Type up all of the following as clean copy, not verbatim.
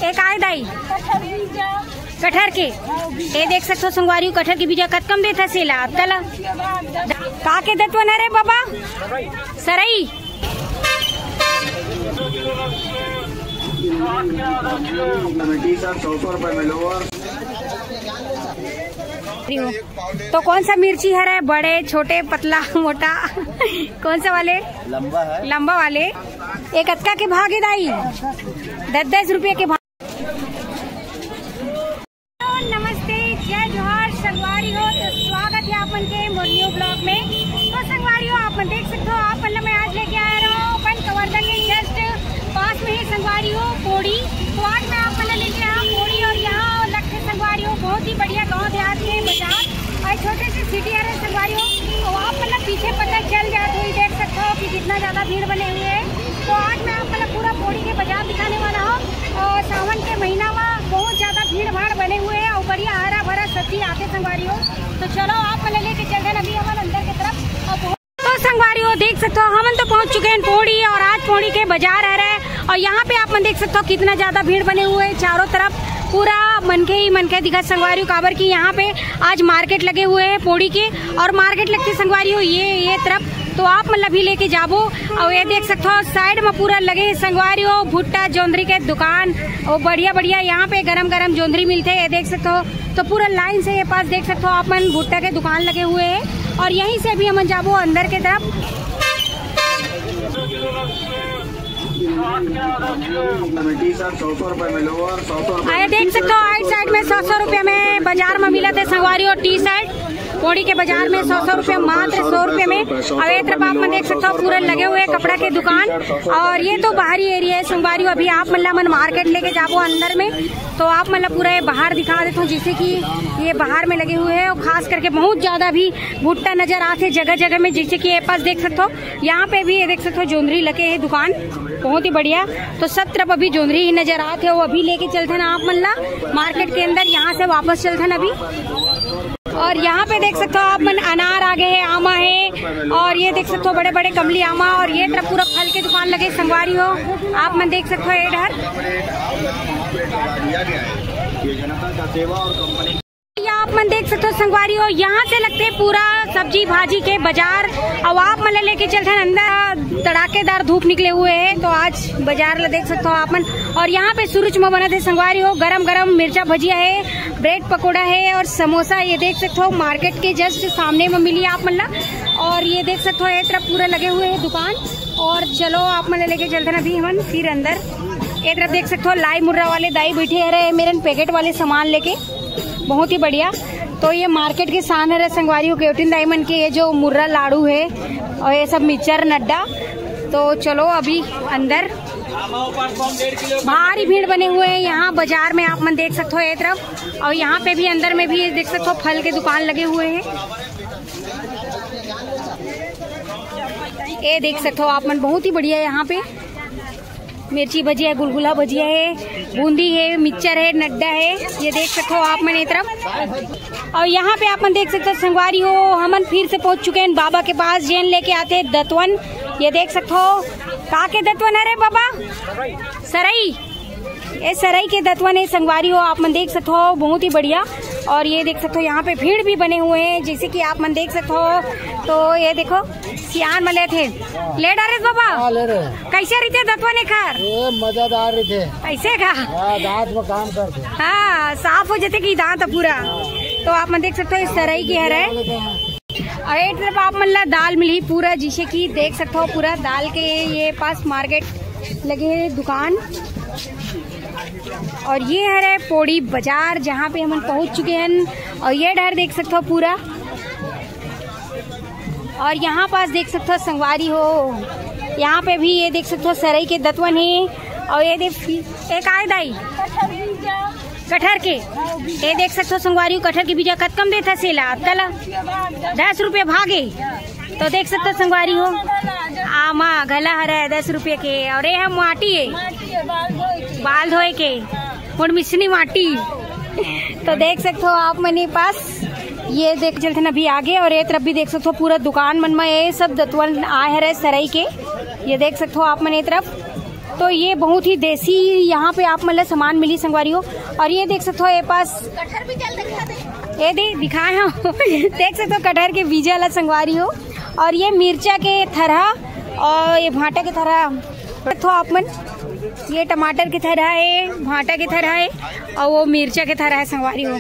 एक आए दाई कटहर के ये देख सकते हो संगवारी हो, कटहर की बीजा कत कम देता सेला तला का के देत वन रे बाबा सरई तो कौन सा मिर्ची है? बड़े छोटे पतला मोटा कौन सा वाले? लंबा है। लंबा वाले एक अक्का के भागे दाई 10-10 रुपये के भाग। नमस्ते, जय जोहार संगवारी हो। तो स्वागत है अपन के मोर्नियो ब्लॉग में। तो संगवारी हो आप देख सकते हो, आप मैं आज लेके आया रहा हूँ अपन कवर्धा के जस्ट पास में ही संगवारी हो पोड़ी। तो आज मैं आप लेके आया पोड़ी और यहाँ लगते संगवारी हो बहुत ही बढ़िया गाँव देहात के बाजार और छोटे से सिटी है संगवारी हो। तो आप पीछे पता चल जाए तो देख सकते हो कि कितना ज्यादा भीड़ बने हुए है। तो आज मैं आप पूरा पोड़ी के बाजार दिखाने वाला हूँ और सावन के महीना में बहुत ज्यादा भीड़ भाड़ बने हुए हैं और बढ़िया हरा भरा सब्जी आते संगवारी हो। तो चलो आप लेके चलते अभी हमारे अंदर की तरफ। तो संगवारी हो देख सकते हो हम तो पहुंच चुके हैं पोड़ी और आज पोड़ी के बाजार आ रहा है और यहाँ पे आप देख सकते हो कितना ज्यादा भीड़ बने हुए हैं। चारों तरफ पूरा मनके ही मनके दिखा संगवारी हो। काबर की यहाँ पे आज मार्केट लगे हुए हैं पोड़ी के और मार्केट लगते संगवारी हो ये तरफ। तो आप भी लेके जाबो और ये देख सकते हो साइड में पूरा लगे संगवारी हो भुट्टा जोंधरी के दुकान और बढ़िया बढ़िया यहाँ पे गरम गरम जोंधरी मिलते हैं। ये देख सकते हो तो पूरा लाइन से ये पास देख सकते हो आप भुट्टा के दुकान लगे हुए हैं और यहीं से भी हम जाबो अंदर के तरफ। आया देख सकते हो आइट साइड में 100 रुपये में बाजार में मिला थे संगवारी और टी शर्ट पोड़ी के बाजार में 100 रुपये मात्र 100 रुपये में। अब एक तरफ आप देख सकते हो पूरा लगे हुए कपड़ा के दुकान और ये तो बाहरी एरिया है संगवारी। अभी आप मन मार्केट लेके जाओ अंदर में तो आप पूरा ये बाहर दिखा देता हूँ जैसे कि ये बाहर में लगे हुए हैं और खास करके बहुत ज्यादा भी भुट्टा नजर आते जगह जगह में। जैसे कि ये पास देख सकते हो यहाँ पे भी ये देख सकते हो जोंधरी लगे है दुकान बहुत ही बढ़िया। तो सब तरफ अभी जोंधरी ही नजर आते हो। अभी लेके चलते ना आप मार्केट के अंदर, यहाँ से वापस चलते ना अभी। और यहाँ पे देख सकते हो आप अनार आगे है, आमा है और ये देख सकते हो बड़े बड़े कमली आमा और ये तरफ पूरा फल के दुकान लगे संगवारी हो। आप मन देख सकते हो ये आप मन देख सकते हो संगवारी हो। यहाँ से लगते है पूरा सब्जी भाजी के बाजार। अब आप मन लेके चलते हैं अंदर, तड़ाकेदार धूप निकले हुए हैं तो आज बाजार देख सकते हो आप मन। और यहाँ पे सूरज में बना थे संगवारी हो, गरम गरम मिर्चा भजिया है, ब्रेड पकोड़ा है और समोसा ये देख सकते हो मार्केट के जस्ट सामने में मिली आप मन। और ये देख सकते हो ये तरफ पूरा लगे हुए है दुकान। और चलो आप मन लेके चलते ना अभी हम फिर अंदर। ये तरफ देख सकते हो लाई मुर्रा वाले दाई बैठे रहे मेरे पैकेट वाले सामान लेके बहुत ही बढ़िया। तो ये मार्केट के सामने रहे संगवारी हो केवटिन दाई मन के ये जो मुर्रा लाड़ू है और ये सब मिक्सचर नड्डा। तो चलो अभी अंदर। भारी भीड़ बने हुए हैं यहाँ बाजार में आप मन देख सकते हो ये तरफ और यहाँ पे भी अंदर में भी देख सकते हो फल के दुकान लगे हुए हैं। ये देख सकते हो आप मन बहुत ही बढ़िया यहाँ पे मिर्ची भजिया है, गुलगुला भजिया है, बूंदी है, मिक्सचर है, नड्डा है। ये देख सकते हो आप मन ये तरफ। और यहाँ पे आप मन देख सकते हो संगवारी हो हमन फिर से पहुँच चुके हैं बाबा के पास जैन लेके आते हैं दतवन। ये देख सकते हो का के दतवन है रे बाबा सरई, ये सरई के दतवन है संगवारी हो। आप मन देख सकते हो बहुत ही बढ़िया। और ये देख सकते हो यहाँ पे भीड़ भी बने हुए हैं जैसे कि आप मन देख सकते हो। तो ये देखो सियान मले थे ले डारे बाबा ले रहे कैसे रहते दतवन खार मजेदार रहते ऐसे का दांत में काम करते हाँ साफ हो जाते कि दांत पूरा। तो आप मन देख सकते हो इस सरई की है और एक तरफ आप मन दाल मिली पूरा जैसे कि देख सकते हो पूरा दाल के ये पास मार्केट लगे है दुकान। और ये है पोड़ी बाजार जहाँ पे हम पहुँच चुके हैं और ये डर देख सकते हो पूरा। और यहाँ पास देख सकते हो संगवारी हो यहाँ पे भी ये देख सकते हो सरई के दतवन है और ये देख एक आए दाई कटहर के ये देख सकते हो संगवारी हो कटहर की बीजा कत कम देता सेला तला 10 रुपये भागे। तो देख सकते हो संगवारी हो आमा गला हरा 10 रुपये के और ये हम माटी है बाल धोए के और मिसनी माटी। तो देख सकते हो आप मनी पास ये देख चलते ना अभी आगे। और ये तरफ भी देख सकते हो पूरा दुकान मन में ये सब दतवन आए है सरई के। ये देख सकते हो आप मन ये तरफ तो ये बहुत ही देसी यहाँ पे आप मतलब सामान मिली संगवारियों। और ये देख सकते हो ये पास कटहर भी जल दिखा दे, ये दिखाए हम देख सकते हो कटहर के बीजा वाला संगवारियों। और ये मिर्चा के तरह और ये भाटा के तरह तो आप मन ये टमाटर की तरह है, भाटा की तरह है और वो मिर्चा की तरह है संगवारी हो।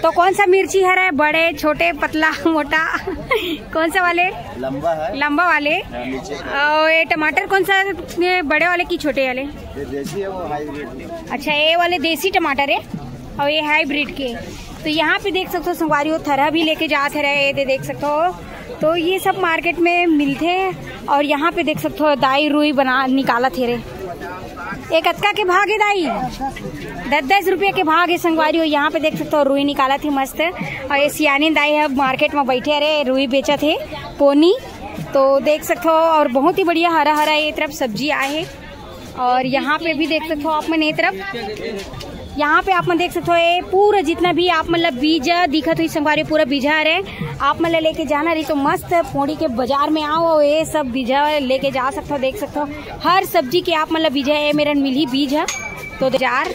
तो कौन सा मिर्ची हरा है, बड़े छोटे पतला मोटा कौन सा वाले? लंबा है, लंबा वाले। और ये टमाटर कौन सा, बड़े वाले की छोटे वाले? ये देसी है, वो हाइब्रिड। अच्छा, ये वाले देसी टमाटर है और ये हाइब्रिड के। तो यहाँ पे देख सकते हो संगवारी हो थरा भी लेके जाते रहे, देख सकते हो। तो ये सब मार्केट में मिलते हैं। और यहाँ पे देख सकते हो दाई रुई बना निकाला थे रे, एक अतका के भाग है दाई, 10-10 रुपये के भाग है संगवारी हो। यहाँ पे देख सकते हो रुई निकाला थी मस्त। और ये सियानी दाई है मार्केट में बैठे रहे, रुई बेचा थे पोनी। तो देख सकते हो और बहुत ही बढ़िया हरा हरा ये तरफ सब्जी आए है। और यहाँ पे भी देख सकते हो आप मन ये तरफ, यहाँ पे आप मन देख सकते हो ये पूरा जितना भी आप मतलब बीजा दिखत हुई संगवारी पूरा बीजा रहे। आप मतलब लेके जाना रही तो मस्त पोड़ी के बाजार में आओ, ये सब बीजा लेके जा सकते हो। देख सकते हो हर सब्जी के आप मतलब बीजा है, मेरा मिली बीज है। तो बाजार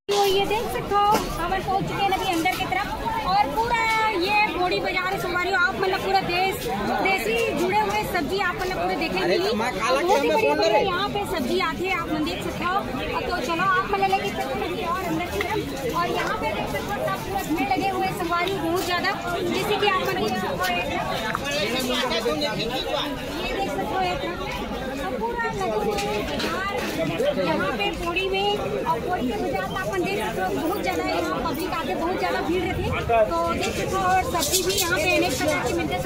तो ये देख सकते हो हम पहुंच चुके हैं अभी अंदर की तरफ। और पूरा ये बोड़ी बाजार है संगवारी, आप मतलब पूरा देसी जुड़े हुए सब्जी आप मतलब पूरे देखेंगे। बहुत ही बढ़िया यहाँ पे सब्जी आती है, आप देख सकते हो। तो चलो आप मतलब लेके चलते और अंदर की तरफ। और यहाँ पे देख सकते हो सब पूरा भीड़ लगे हुए संगवारी बहुत ज्यादा, जैसे कि आप देख सकते हो ये देख सकते हो पूरा लगे हुए बाजार यहाँ पे पोड़ी में। और पोड़ी के बाजार में आप देख सकते हो बहुत ज्यादा यहाँ पब्लिक आके बहुत ज्यादा भीड़ रहती है। तो देख सकते हो और सब्जी भी यहाँ पे अनेक प्रकार की मिलते हैं।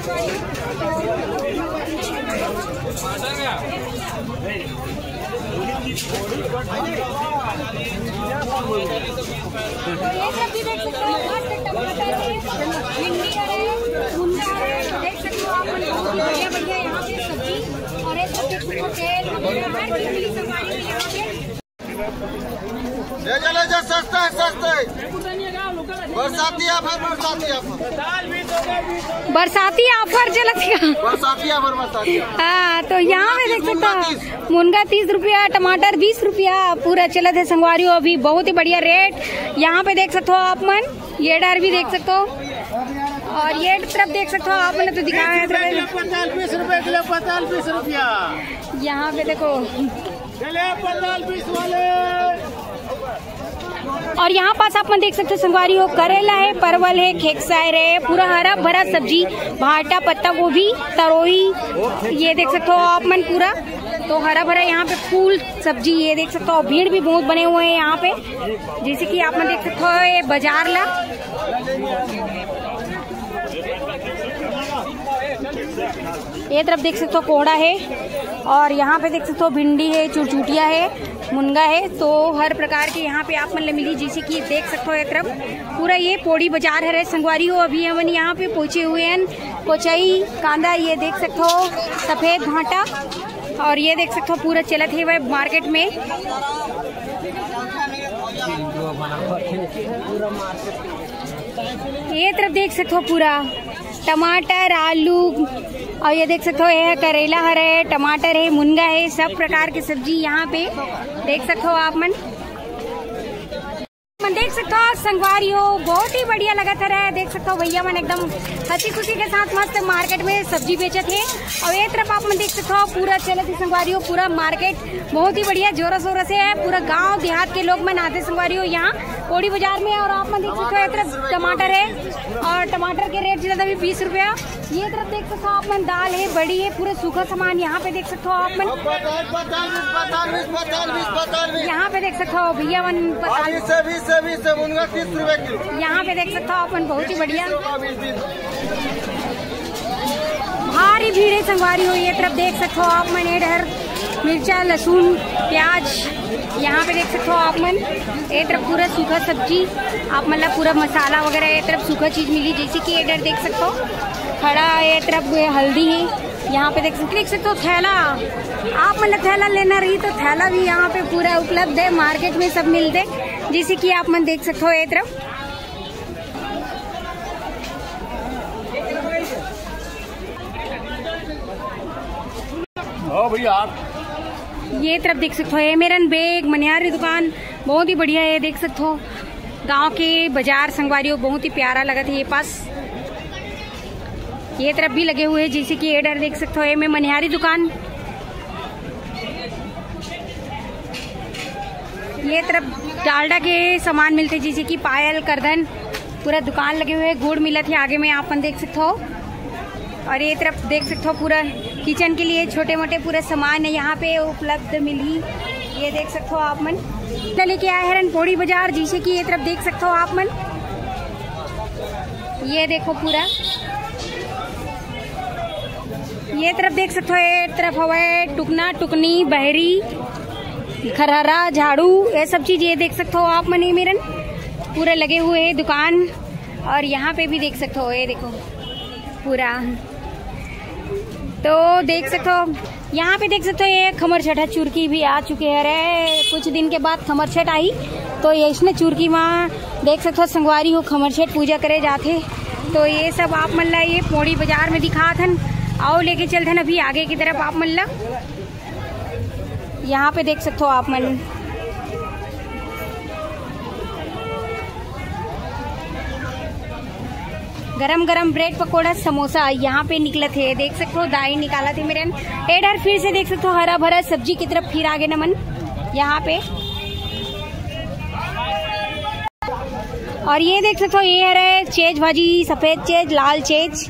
ये सब्जी देख सकते हो टमाटर है, भिंडी है, मुंगा है, देख सकते हो आप बढ़िया बढ़िया यहाँ पे सब्जी। और ये सब देख सकते हो तेल हर चीज मिली संगवारी में यहाँ पे। ले जा सस्ता है, बरसाती ऑफर, बरसाती ऑफर चलता, बरसाती ऑफर। हाँ, तो यहाँ पे देख सकते हो मुनगा 30 रुपया, टमाटर 20 रुपया पूरा चलत है संगवारी हो। अभी बहुत ही बढ़िया रेट यहाँ पे देख सकते हो आप मन। ये डर भी देख सकते हो और ये तरफ देख सकते हो आप मतलब तो दिखाया है 50-20 रुपए किलो, 50-20 रुपया। यहाँ पे देखो 50-20 वाले। और यहाँ पास आप मन देख सकते हो संगवारी हो करेला है, परवल है, खेकसायर है, पूरा हरा भरा सब्जी, भाटा, पत्ता गोभी, तरोई, ये देख सकते हो आप मन पूरा। तो हरा भरा यहाँ पे फूल सब्जी ये देख सकते हो। भीड़ भी बहुत बने हुए हैं यहाँ पे, जैसे कि आप मन देख सकते हो ये बाजार ला। ये तरफ देख सकते हो कोड़ा है और यहाँ पे देख सकते हो भिंडी है, चुरचुटिया है, मुनगा है। तो हर प्रकार के यहाँ पे आप मतलब मिली, जैसे कि देख सकते हो एक तरफ पूरा ये पोड़ी बाजार है संगवारी हो। अभी हम यहाँ पे पहुँचे हुए हैं, कोचई कांदा ये देख सकते हो, सफेद भाटा। और ये देख सकते हो पूरा चलत है वह मार्केट में। ये तरफ देख सकते हो पूरा टमाटर, आलू और ये देख सकते हो ये करेला हरा है, टमाटर है, मुनगा है, सब प्रकार की सब्जी यहाँ पे देख सकते हो आप मन देख सकते हो संगवारी हो। बहुत ही बढ़िया लगा था रहा है, देख सकते हो भैया मन एकदम हंसी खुशी के साथ मस्त मार्केट में सब्जी बेचे थे। और ये तरफ आप मन देख सकते हो पूरा चले थे संगवारी हो, पूरा मार्केट बहुत ही बढ़िया जोरों शोरों से है। पूरा गांव देहात के लोग मन आते संगवारी हो यहाँ पोड़ी बाजार में। और आप मन देख सकते हो ये तरफ टमाटर है और टमाटर के रेट जितना भी 20 रुपया। ये तरफ देख सकते हो आप मन दाल है, बड़ी है, पूरे सूखा सामान यहाँ पे देख सकते हो आप मन। यहाँ पे देख सकते हो भैया मन 20 मुनगा 30 रुपए किलो। यहाँ पे देख सकते हो अपन बहुत ही बढ़िया भारी भीड़ है संगवारी हो। ये तरफ देख सकते हो आप मन इधर मिर्चा, लहसुन, प्याज यहाँ पे देख सकते हो आप मन। ये तरफ पूरा सूखा सब्जी आप मतलब पूरा मसाला वगैरह ये तरफ सूखा चीज मिली, जैसे कि इधर देख सकते हो खड़ा। ये तरफ हल्दी है यहाँ पे देख सकते हो। थैला आप मतलब थैला लेना रही तो थैला भी यहाँ पे पूरा उपलब्ध है, मार्केट में सब मिलते, जैसे कि आप मन देख सकते हो। ये तरफ आओ भैया आप। ये तरफ देख सकते हो ये मेरन बेग मनिहारी दुकान बहुत ही बढ़िया है। देख सकते हो गांव के बाजार संगवारियों बहुत ही प्यारा लगा था ये पास। ये तरफ भी लगे हुए हैं जैसे कि एडर देख सकते हो ये में मनिहारी दुकान। ये तरफ डालडा के सामान मिलते जैसे कि पायल करधन पूरा दुकान लगे हुए गुड़ मिला थे आगे में आप देख सकते हो। और ये तरफ देख सकते हो पूरा किचन के लिए छोटे मोटे पूरे सामान है यहाँ पे उपलब्ध मिली। ये देख सकते हो आप मन लेके आए हैं पौड़ी बाजार जैसे कि ये तरफ देख सकते हो आप मन। ये देखो पूरा ये तरफ देख सकते हो ये तरफ हवा टुकना टुकनी बहरी खरहरा झाड़ू ये सब चीज ये देख सकते हो आप मन मेरन पूरे लगे हुए हैं दुकान। और यहाँ पे भी देख सकते हो ये देखो पूरा तो देख सकते हो यहाँ पे देख सकते हो ये खमरछठा चुरकी भी आ चुके हैं रे। कुछ दिन के बाद खमरछठ आई तो ये इसने चुरकी माँ देख सकते हो संगवारी हो खमरछठ पूजा करे जाते। तो ये सब आप मन ला ये पौड़ी बाजार में दिखा थन। आओ लेके चलते अभी आगे की तरफ आप मन ला। यहाँ पे देख सकते हो आप मन गरम गरम ब्रेड पकोड़ा समोसा यहाँ पे निकले थे। देख सकते हो दाई निकाला थे मेरे एडर फिर से देख सकते हो हरा भरा सब्जी की तरफ फिर आगे नमन यहाँ पे। और ये देख सकते हो ये है चेज भाजी सफेद चेज लाल चेज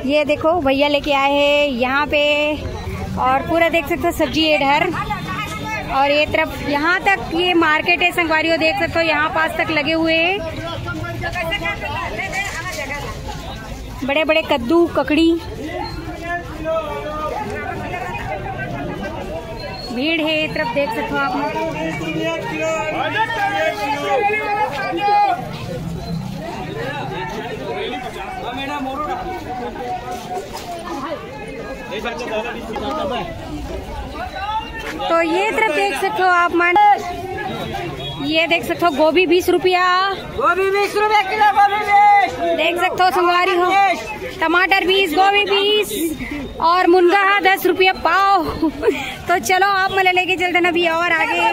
ये देखो भैया लेके आए हैं यहाँ पे। और पूरा देख सकते हो सब्जी एडर। और ये तरफ यहाँ तक ये मार्केट है संगवारियों देख सकते हो यहाँ पास तक लगे हुए हैं बड़े बड़े कद्दू ककड़ी। भीड़ है ये तरफ देख सकते हो आप। तो ये तरफ देख सकते हो आप मन ये देख सकते हो गोभी 20 रुपया गोभी 20 रुपया किलो गोभी 20 देख सकते हो संगवारी हो। टमाटर 20 गोभी 20 और मुनगा 10 रुपया पाव। तो चलो आप मला लेके चलते ना भी और आगे।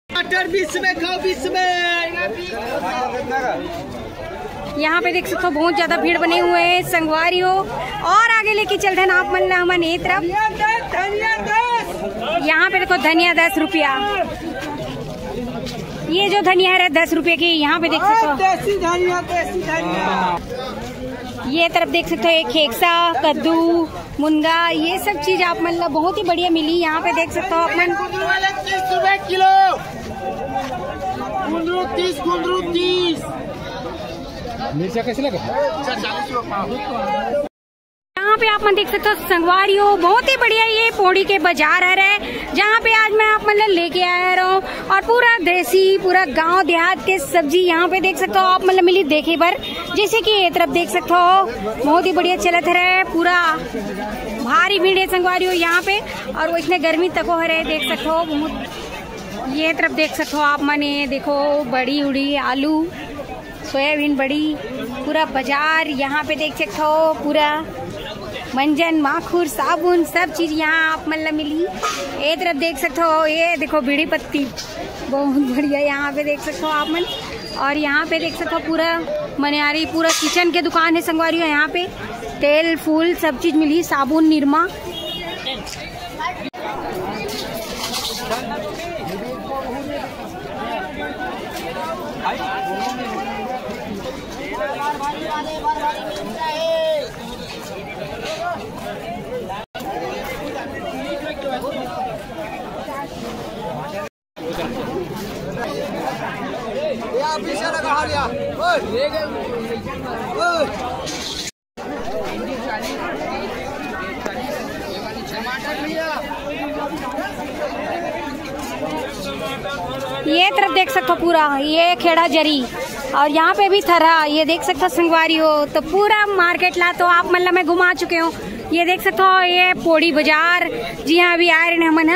टमाटर 20 में खाओ 20 में। यहाँ पे देख सकते हो बहुत ज्यादा भीड़ बने हुए हैं संगवारी हो। और आगे लेके चलते हैं आप मन हमन ये तरफ। यहाँ पे देखो धनिया 10 रुपया ये जो धनिया है 10 रुपये की यहाँ पे देख सकते हो। देसी धनिया ये तरफ देख सकते हो एक खेक्सा कद्दू मुनगा ये सब चीज आप मतलब बहुत ही बढ़िया मिली। यहाँ पे देख सकते हो आप मन 30 रुपए किलो कुंदरू 30 मिर्चा कैसे लगा 40 रुपए। यहाँ पे आप मन देख सकते हो संगवारी हो बहुत ही बढ़िया ये पौड़ी के बाजार है जहाँ पे आज मैं आप मतलब लेके आया रहा हूँ। और पूरा देसी पूरा गांव देहात के सब्जी यहाँ पे देख सकते हो आप मतलब मिली देखे पर जैसे कि ये तरफ देख सकते हो बहुत ही बढ़िया चलत है पूरा भारी भीड़ है संगवारी हो यहाँ पे। और वो इसने गर्मी तक हो रहे देख सकते हो बहुत। ये तरफ देख सकते हो आप मने देखो बड़ी उड़ी आलू सोयाबीन बड़ी पूरा बाजार यहाँ पे देख सकते हो पूरा मंजन माखुर साबुन सब चीज यहाँ आप मतलब मिली। ये तरफ देख सकते हो ये देखो बीड़ी पत्ती बहुत बढ़िया यहाँ पे देख सकते हो आप मन। और यहाँ पे देख सकते हो पूरा मनिहारी पूरा किचन के दुकान है संगवारी है। यहाँ पे तेल फूल सब चीज मिली साबुन निरमा। ये तरफ देख सकते हो पूरा ये खेड़ा जरी और यहाँ पे भी थरा ये देख सकते हो संगवारी हो। तो पूरा मार्केट ला तो आप मतलब मैं घुमा चुके हूँ। ये देख सकते हो ये पौड़ी बाजार जी हाँ अभी आ रहे हैं हमन।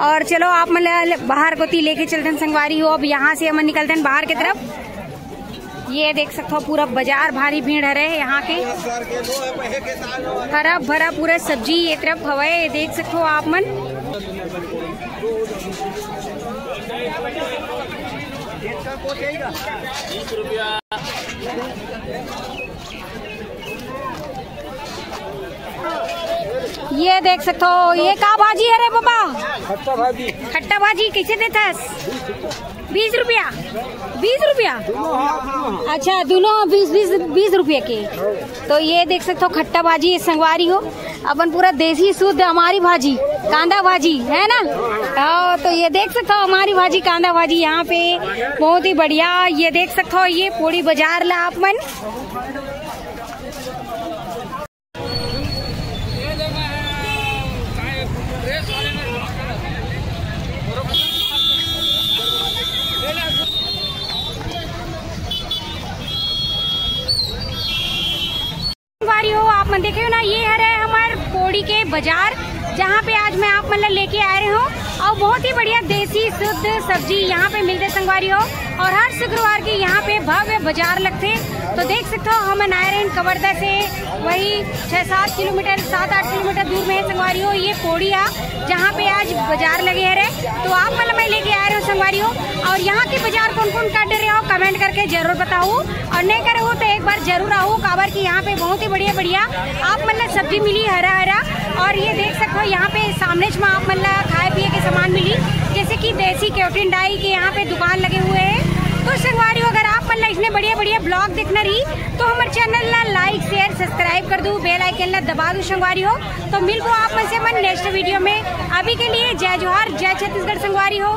और चलो आप मतलब बाहर को लेके चलते हैं संगवारी हो। अब यहाँ से हम निकलते हैं बाहर की तरफ। ये देख सकते हो पूरा बाजार भारी भीड़ है यहाँ के। हरा भरा पूरा सब्जी ये तरफ हवाए देख सकते हो आप मन। ये देख सकते हो ये का भाजी है रे बाबा? खट्टा भाजी। खट्टा भाजी कैसे देता है? 20 रुपया। 20 रुपया? अच्छा दोनों 20 रुपये के। तो ये देख सकते हो खट्टा भाजी संगवारी हो अपन पूरा देसी शुद्ध हमारी भाजी कांदा भाजी है ना। तो ये देख सकते हो हमारी भाजी कांदा भाजी यहाँ पे बहुत ही बढ़िया। ये देख सकते हो ये पूरी बाजार ला आप मन। हो आप मन देखे हो ना ये है हमारे पौड़ी के बाजार जहाँ पे आज मैं आप मतलब लेके आ रहे हूँ और बहुत ही बढ़िया देसी शुद्ध सब्जी यहाँ पे मिलते संगवारी हो। और हर शुक्रवार की यहाँ पे भव्य बाजार लगते। तो देख सकते हो हम आए रहे कवर्धा से वही 6-7 किलोमीटर 7-8 किलोमीटर दूर में है संगवारी हो ये पौड़िया जहाँ पे आज बाजार लगे है। तो आप मतलब मैं लेके आ रहे हो संगवारी हो। और यहाँ के बाजार कौन कौन काट रहे हो कमेंट करके जरूर बताओ और नहीं करे हो तो एक बार जरूर आओ काबर की यहाँ पे बहुत ही बढ़िया आप मतलब सब्जी मिली हरा। और ये देख सकते हो यहाँ पे सामने में आप मतलब खाए पिए के सामान मिली जैसे कि देसी केवटिन डाई के यहाँ पे दुकान लगे हुए हैं। तो संगवारी अगर आप मतलब इतने बढ़िया ब्लॉग देखना रही तो हमारे चैनल ला लाइक शेयर सब्सक्राइब कर दो बेल आइकन ला दबा दो संगवारी हो। तो मिल को आप मन से नेक्स्ट वीडियो में। अभी के लिए जय जोहार जय छत्तीसगढ़ संगवारी हो।